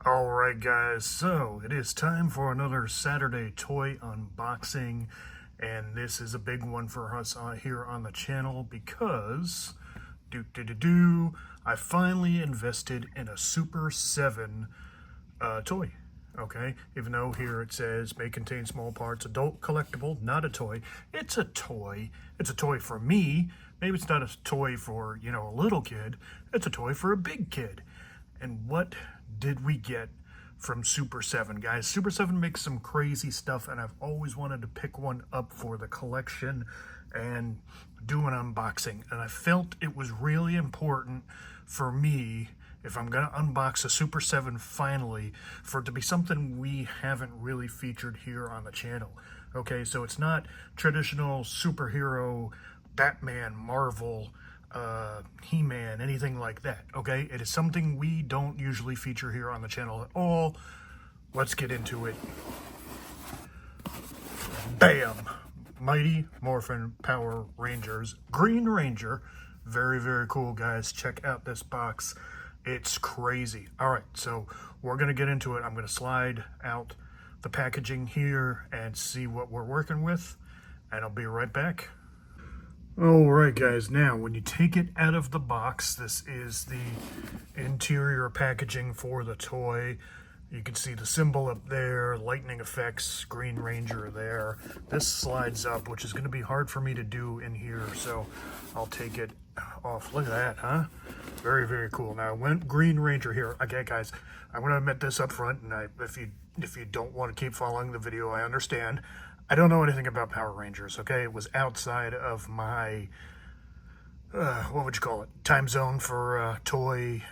Alright guys, so it is time for another Saturday toy unboxing, and this is a big one for us here on the channel because I finally invested in a Super 7 toy. Okay, even though here it says may contain small parts, adult collectible, not a toy. It's a toy. It's a toy for me. Maybe it's not a toy for, a little kid. It's a toy for a big kid. And what did we get from Super 7, guys? Super 7 makes some crazy stuff, and I've always wanted to pick one up for the collection and do an unboxing. And I felt it was really important for me, if I'm going to unbox a Super 7 finally, for it to be something we haven't really featured here on the channel. Okay, so it's not traditional superhero, Batman, Marvel, He-Man, anything like that. Okay, it is something we don't usually feature here on the channel at all. Let's get into it. Bam! Mighty Morphin Power Rangers Green Ranger. Very, very cool, guys. Check out this box. It's crazy. All right, so we're gonna get into it. I'm gonna slide out the packaging here and see what we're working with, and I'll be right back. Alright guys, now when you take it out of the box, this is the interior packaging for the toy. You can see the symbol up there, lightning effects, Green Ranger there. This slides up, which is going to be hard for me to do in here, so I'll take it off. Look at that, huh? Very, very cool. Now, when Green Ranger here, okay guys, I'm going to admit this up front, and if you don't want to keep following the video, I understand. I don't know anything about Power Rangers, okay? It was outside of my, what would you call it, time zone for toy.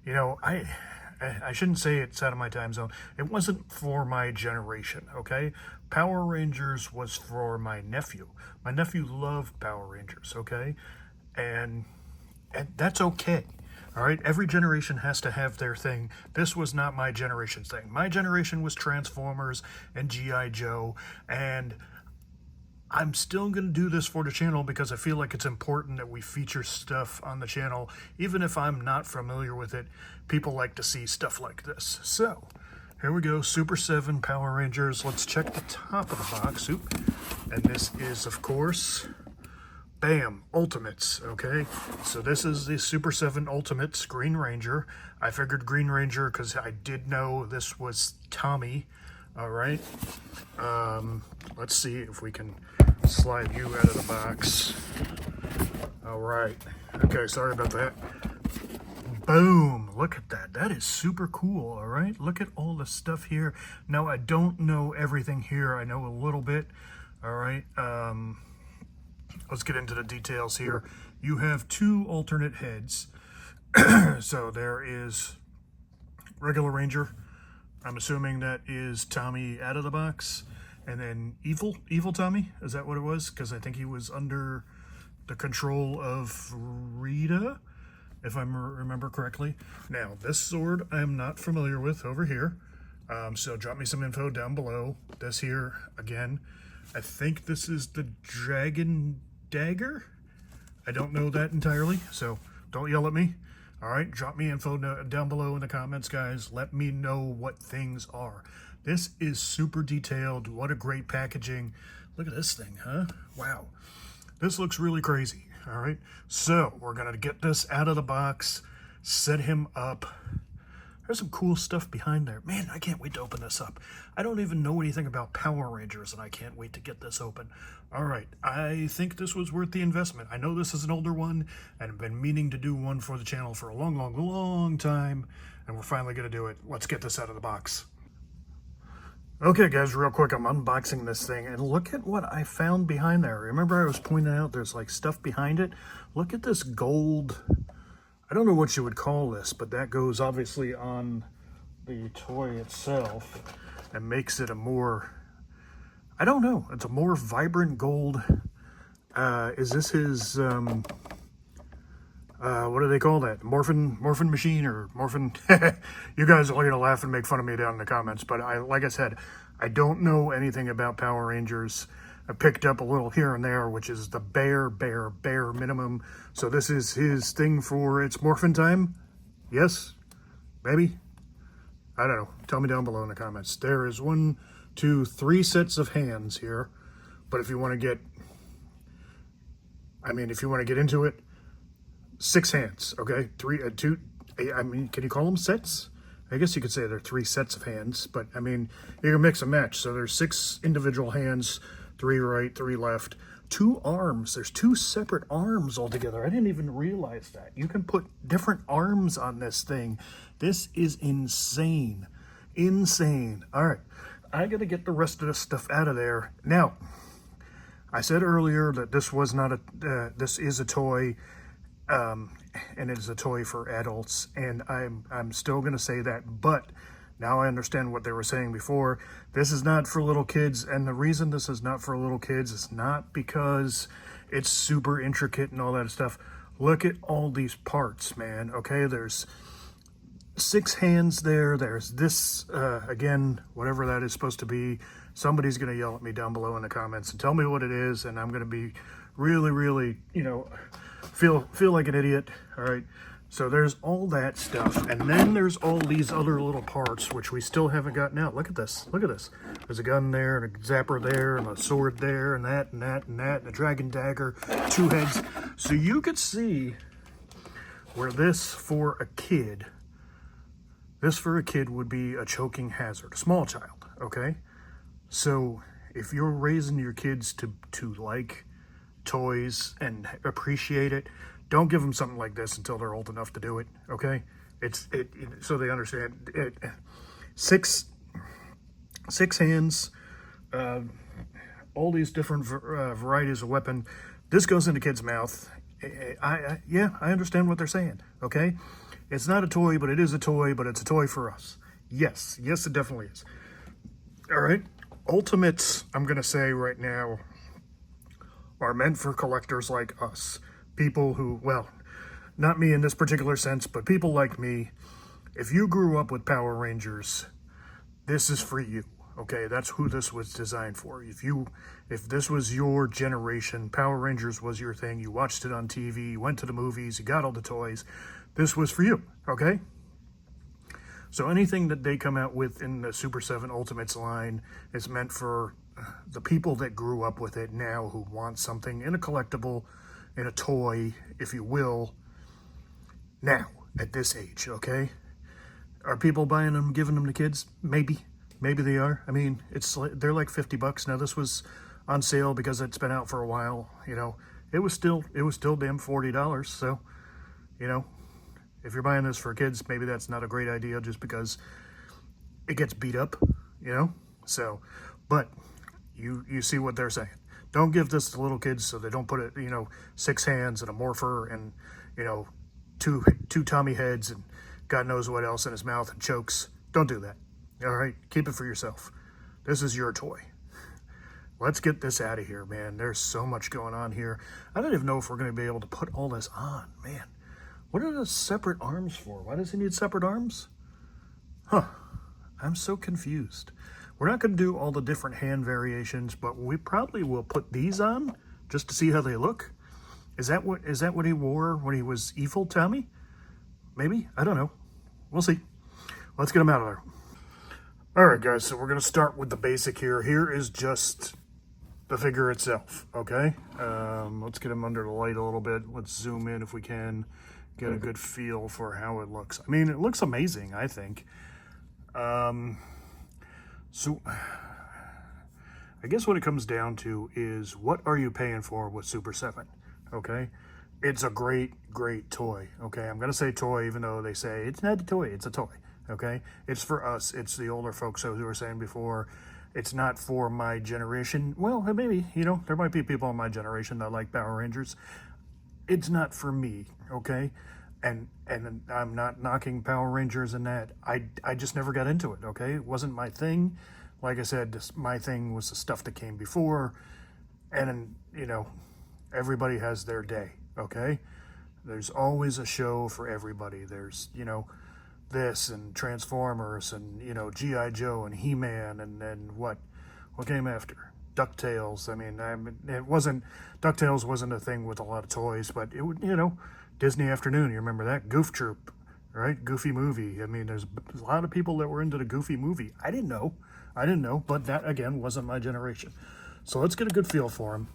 I shouldn't say it's out of my time zone. It wasn't for my generation, okay? Power Rangers was for my nephew. My nephew loved Power Rangers, okay? And that's okay. All right, every generation has to have their thing. This was not my generation's thing. My generation was Transformers and G.I. Joe, and I'm still going to do this for the channel because I feel like it's important that we feature stuff on the channel. Even if I'm not familiar with it, people like to see stuff like this. So, here we go, Super 7 Power Rangers. Let's check the top of the box. Oop. And this is, of course, bam, Ultimates, okay? So this is the Super 7 Ultimates Green Ranger. I figured Green Ranger because I did know this was Tommy, all right? Let's see if we can slide you out of the box. All right. Okay, sorry about that. Boom, look at that. That is super cool, all right? Look at all the stuff here. Now, I don't know everything here. I know a little bit, all right? Let's get into the details here. You have two alternate heads. So there is regular Ranger. I'm assuming that is Tommy out of the box. And then Evil Tommy, is that what it was? Because I think he was under the control of Rita, if I remember correctly. Now, this sword I am not familiar with over here. So drop me some info down below. This here, again, I think this is the Dragon Dagger. I don't know that entirely, so don't yell at me. All right, drop me info down below in the comments, guys. Let me know what things are. This is super detailed. What a great packaging. Look at this thing, huh? Wow. This looks really crazy, all right? So we're going to get this out of the box, set him up. There's some cool stuff behind there. Man, I can't wait to open this up. I don't even know anything about Power Rangers, and I can't wait to get this open. All right, I think this was worth the investment. I know this is an older one, and I've been meaning to do one for the channel for a long, long, long time, and we're finally going to do it. Let's get this out of the box. Okay, guys, real quick, I'm unboxing this thing, and look at what I found behind there. Remember I was pointing out there's, like, stuff behind it? Look at this gold... I don't know what you would call this, but that goes obviously on the toy itself and makes it a more, I don't know, it's a more vibrant gold. Is this his, what do they call that? Morphin machine or Morphin? You guys are going to laugh and make fun of me down in the comments, but like I said, I don't know anything about Power Rangers. I picked up a little here and there, which is the bare minimum. So this is his thing for its morphin time. Yes, maybe. I don't know. Tell me down below in the comments. There is 1, 2, 3 sets of hands here. But if you want to get, if you want to get into it, 6 hands, okay? 3, 2, can you call them sets? I guess you could say they're 3 sets of hands, but you can mix and match. So there's 6 individual hands, 3 right, 3 left, 2 arms. There's 2 separate arms altogether. I didn't even realize that. You can put different arms on this thing. This is insane. Insane. All right, I got to get the rest of this stuff out of there. Now, I said earlier that this was not a, this is a toy, and it is a toy for adults, and I'm still going to say that, but now I understand what they were saying before. This is not for little kids, and the reason this is not for little kids is not because it's super intricate and all that stuff. Look at all these parts, man, okay? There's 6 hands there. There's this, again, whatever that is supposed to be. Somebody's going to yell at me down below in the comments and tell me what it is, and I'm going to be really, really, feel like an idiot, all right? So there's all that stuff, and then there's all these other little parts, which we still haven't gotten out. Look at this. Look at this. There's a gun there, and a zapper there, and a sword there, and that, and that, and that, and a dragon dagger, 2 heads. So you could see where this for a kid would be a choking hazard, a small child, okay? So if you're raising your kids to like toys and appreciate it, don't give them something like this until they're old enough to do it, okay? So they understand it. 6 hands, all these different varieties of weapon. This goes into kids' mouth. Yeah, I understand what they're saying, okay? It's not a toy, but it is a toy, but it's a toy for us. Yes, it definitely is. All right, Ultimates, I'm going to say right now, are meant for collectors like us. People who, well, not me in this particular sense, but people like me. If you grew up with Power Rangers, this is for you, okay? That's who this was designed for. If this was your generation, Power Rangers was your thing, you watched it on TV, you went to the movies, you got all the toys, this was for you, okay? So anything that they come out with in the Super 7 Ultimates line is meant for the people that grew up with it now, who want something in a collectible, in a toy, if you will, now, at this age, okay? Are people buying them, giving them to kids? Maybe they are. They're like $50 now. This was on sale because it's been out for a while. It was still damn $40. So, if you're buying this for kids, maybe that's not a great idea just because it gets beat up. So, but you see what they're saying. Don't give this to little kids so they don't put it, 6 hands and a morpher and, two Tommy heads and God knows what else in his mouth and chokes. Don't do that. All right, keep it for yourself. This is your toy. Let's get this out of here, man. There's so much going on here. I don't even know if we're going to be able to put all this on, man. What are the separate arms for? Why does he need separate arms? I'm so confused. We're not going to do all the different hand variations, but we probably will put these on just to see how they look. Is that what he wore when he was evil, Tommy? Maybe? I don't know. We'll see. Let's get him out of there. All right, guys, so we're going to start with the basic here. Here is just the figure itself, okay? Let's get him under the light a little bit. Let's zoom in if we can, get a good feel for how it looks. It looks amazing, I think. So I guess what it comes down to is, what are you paying for with Super 7, okay? It's a great, great toy, okay? I'm going to say toy, even though they say it's not a toy, it's a toy, okay? It's for us. It's the older folks, as we were saying before. It's not for my generation. Well, maybe, there might be people in my generation that like Power Rangers. It's not for me, okay? And I'm not knocking Power Rangers and that. I just never got into it, okay? It wasn't my thing. Like I said, my thing was the stuff that came before. And, everybody has their day, okay? There's always a show for everybody. There's, this and Transformers and, G.I. Joe and He-Man and then what came after? DuckTales. DuckTales wasn't a thing with a lot of toys, but it would, Disney Afternoon, you remember that? Goof Troop, right? Goofy movie. I mean, there's a lot of people that were into the Goofy movie. I didn't know, but that, again, wasn't my generation. So let's get a good feel for him.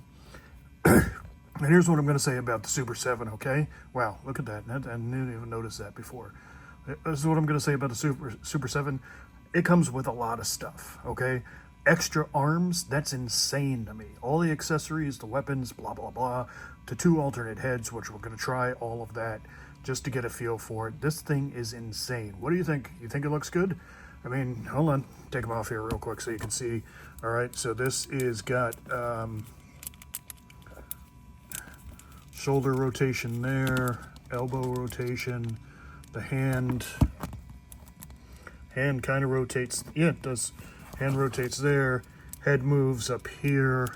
And here's what I'm going to say about the Super 7, okay? Wow, look at that. I didn't even notice that before. This is what I'm going to say about the Super 7. It comes with a lot of stuff, okay? Extra arms, that's insane to me. All the accessories, the weapons, blah, blah, blah. The 2 alternate heads, which we're going to try all of that just to get a feel for it. This thing is insane. What do you think? You think it looks good? I mean, hold on. Take them off here real quick so you can see. All right, so this is got shoulder rotation there, elbow rotation, the hand kind of rotates. Yeah, it does. Hand rotates there, head moves up here.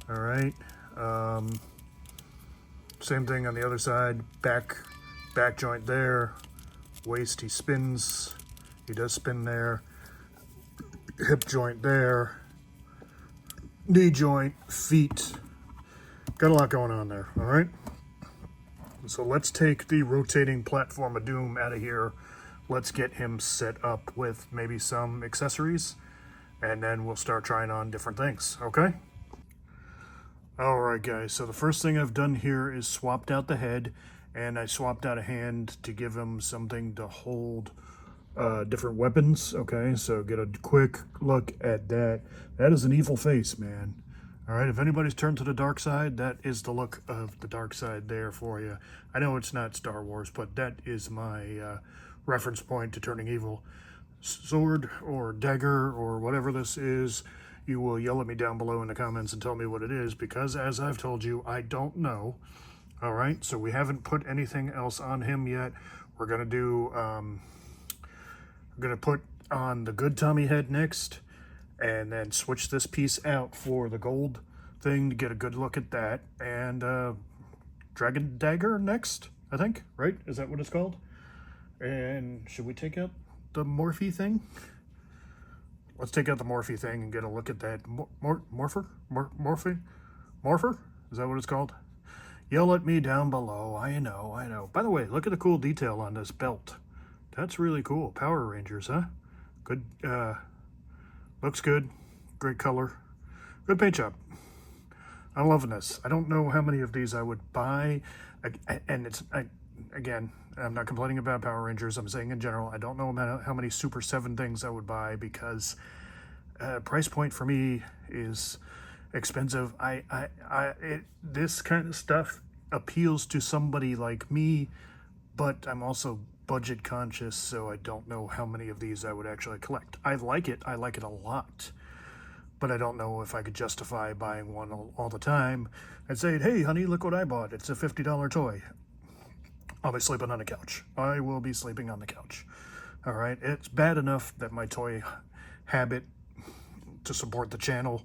All right. Same thing on the other side. Back joint there. Waist, he spins. He does spin there. Hip joint there. Knee joint, feet. Got a lot going on there, all right? So let's take the rotating platform of doom out of here. Let's get him set up with maybe some accessories, and then we'll start trying on different things, okay? All right, guys, so the first thing I've done here is swapped out the head, and I swapped out a hand to give him something to hold different weapons, okay? So get a quick look at that. That is an evil face, man. All right, if anybody's turned to the dark side, that is the look of the dark side there for you. I know it's not Star Wars, but that is my reference point to turning evil. Sword or dagger or whatever this is, you will yell at me down below in the comments and tell me what it is, because as I've told you, I don't know. All right, so we haven't put anything else on him yet. We're going to do, we're going to put on the good Tommy head next, and then switch this piece out for the gold thing to get a good look at that. And Dragon Dagger next, I think, right? Is that what it's called? And should we take out the Morphe thing? Let's take out the Morphe thing and get a look at that. Morpher? Is that what it's called? Yell at me down below. I know. By the way, look at the cool detail on this belt. That's really cool. Power Rangers, huh? Good, looks good. Great color. Good paint job. I'm loving this. I don't know how many of these I would buy. And again, I'm not complaining about Power Rangers. I'm saying in general, I don't know how many Super 7 things I would buy, because price point for me is expensive. This kind of stuff appeals to somebody like me, but I'm also budget conscious, so I don't know how many of these I would actually collect. I like it a lot, but I don't know if I could justify buying one all the time and say, hey honey, look what I bought, it's a $50 toy. I'll be sleeping on the couch. I will be sleeping on the couch. All right, it's bad enough that my toy habit to support the channel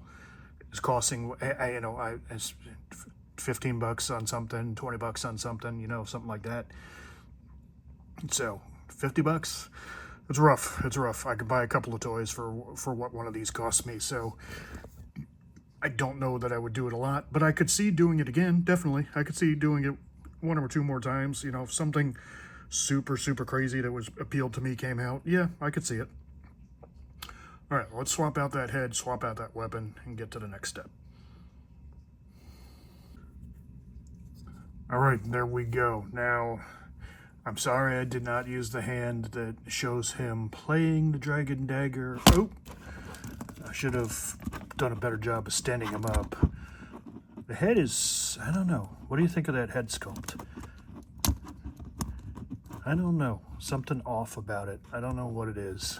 is costing, it's $15 on something, $20 on something, something like that. So $50, it's rough. I could buy a couple of toys for what one of these costs me. So I don't know that I would do it a lot, but I could see doing it again. Definitely, I could see doing it 1 or 2 more times. If something super crazy that was appealed to me came out, yeah, I could see it. All right, let's swap out that head, swap out that weapon, and get to the next step. All right, there we go. Now, I'm sorry I did not use the hand that shows him playing the Dragon Dagger. Oh, I should have done a better job of standing him up. The head is, I don't know. What do you think of that head sculpt? I don't know. Something off about it. I don't know what it is.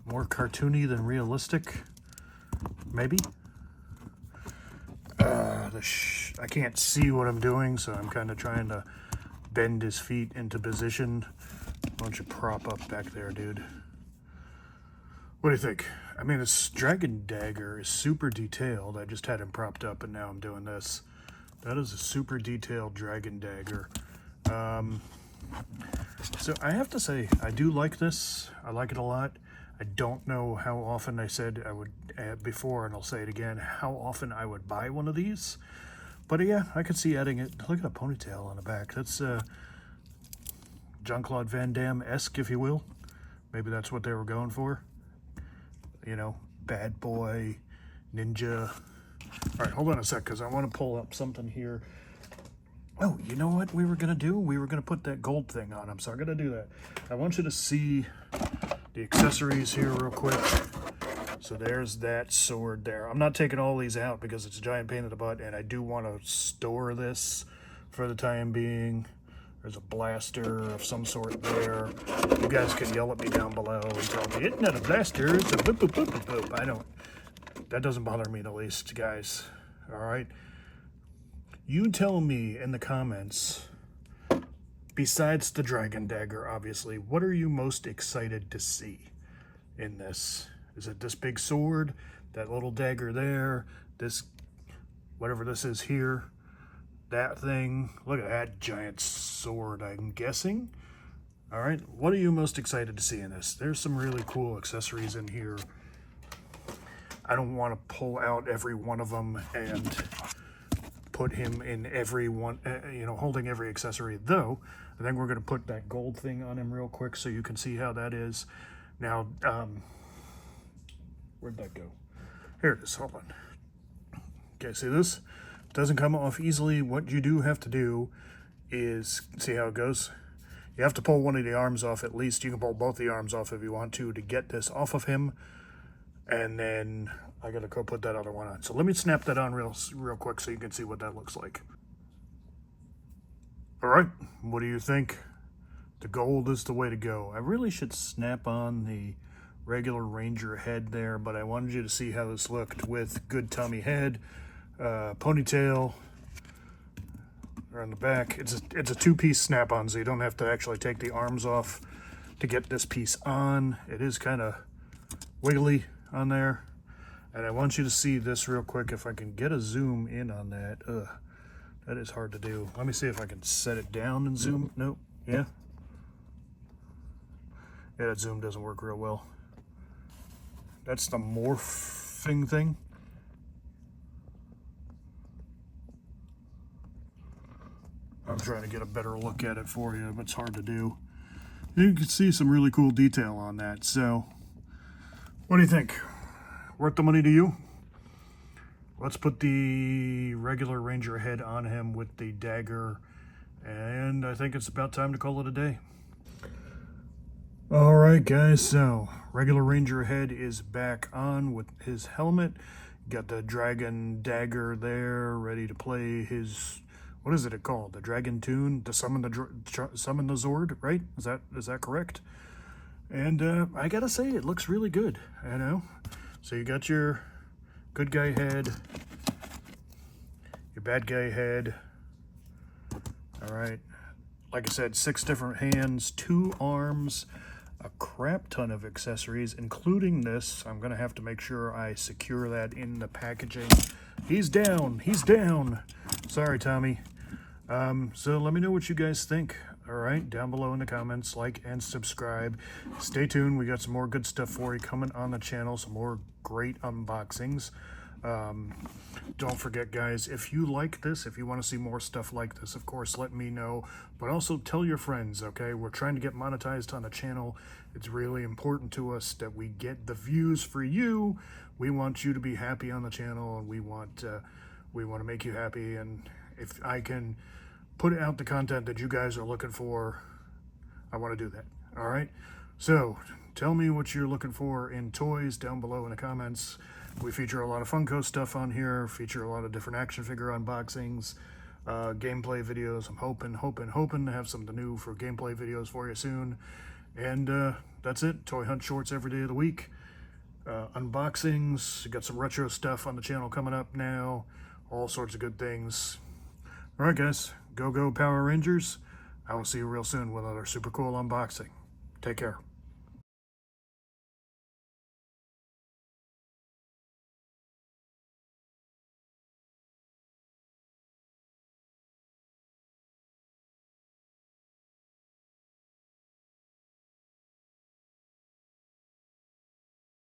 More cartoony than realistic? Maybe? I can't see what I'm doing, so I'm kind of trying to bend his feet into position. Why don't you prop up back there, dude? What do you think? I mean, this Dragon Dagger is super detailed. I just had him propped up, and now I'm doing this. That is a super detailed Dragon Dagger. So I have to say, I do like this. I like it a lot. I don't know how often, I said I would before, and I'll say it again, how often I would buy one of these. But yeah, I could see adding it. Look at a ponytail on the back. That's Jean-Claude Van Damme-esque, if you will. Maybe that's what they were going for. You know, bad boy, ninja. All right, hold on a sec, because I want to pull up something here. Oh, you know what we were going to do? We were going to put that gold thing on him, so I'm going to do that. I want you to see the accessories here real quick. So there's that sword there. I'm not taking all these out because it's a giant pain in the butt, and I do want to store this for the time being. There's a blaster of some sort there. You guys can yell at me down below and tell me, it's not a blaster, it's a boop, boop, boop, boop, boop. I don't, that doesn't bother me the least, guys. All right? You tell me in the comments, besides the dragon dagger, obviously, what are you most excited to see in this? Is it this big sword, that little dagger there, this, whatever this is here, that thing? Look at that giant sword, I'm guessing. All right, what are you most excited to see in this? There's some really cool accessories in here. I don't want to pull out every one of them and put him in every one, you know, holding every accessory, though. I think we're going to put that gold thing on him real quick so you can see how that is. Now, where'd that go? Here it is, hold on. Okay, see this? Doesn't come off easily. What you do have to do is, see how it goes? You have to pull one of the arms off at least. You can pull both the arms off if you want to get this off of him. And then I gotta go put that other one on. So let me snap that on real quick so you can see what that looks like. All right, what do you think? The gold is the way to go. I really should snap on the regular Ranger head there, but I wanted you to see how this looked with good tummy head, ponytail around the back. It's a two-piece snap-on, so you don't have to actually take the arms off to get this piece on. It is kind of wiggly on there. And I want you to see this real quick. If I can get a zoom in on that. That is hard to do. Let me see if I can set it down and zoom. Nope. Yeah. Yeah, that zoom doesn't work real well. That's the morphing thing. I'm trying to get a better look at it for you, but it's hard to do. You can see some really cool detail on that. So, what do you think? Worth the money to you? Let's put the regular Ranger head on him with the dagger, and I think it's about time to call it a day. All right, guys, so regular Ranger head is back on with his helmet. Got the dragon dagger there, ready to play his, what is it called? The dragon tune to summon the Zord, right? Is that correct? And I gotta say, it looks really good. I know. So you got your good guy head, your bad guy head. All right. Like I said, 6 different hands, 2 arms, a crap ton of accessories, including this. I'm gonna have to make sure I secure that in the packaging. He's down. He's down. Sorry, Tommy. So let me know what you guys think. All right, down below in the comments, like and subscribe. Stay tuned. We got some more good stuff for you coming on the channel. Some more great unboxings. Don't forget, guys, if you like this, if you want to see more stuff like this, of course, let me know. But also tell your friends, okay? We're trying to get monetized on the channel. It's really important to us that we get the views for you. We want you to be happy on the channel, and we want to make you happy. And if I can put out the content that you guys are looking for, I want to do that. All right? So tell me what you're looking for in toys down below in the comments. We feature a lot of Funko stuff on here, feature a lot of different action figure unboxings, gameplay videos. I'm hoping to have something new for gameplay videos for you soon. And that's it. Toy Hunt Shorts every day of the week. Unboxings. Got some retro stuff on the channel coming up now. All sorts of good things. All right, guys. Go Power Rangers. I will see you real soon with another super cool unboxing. Take care.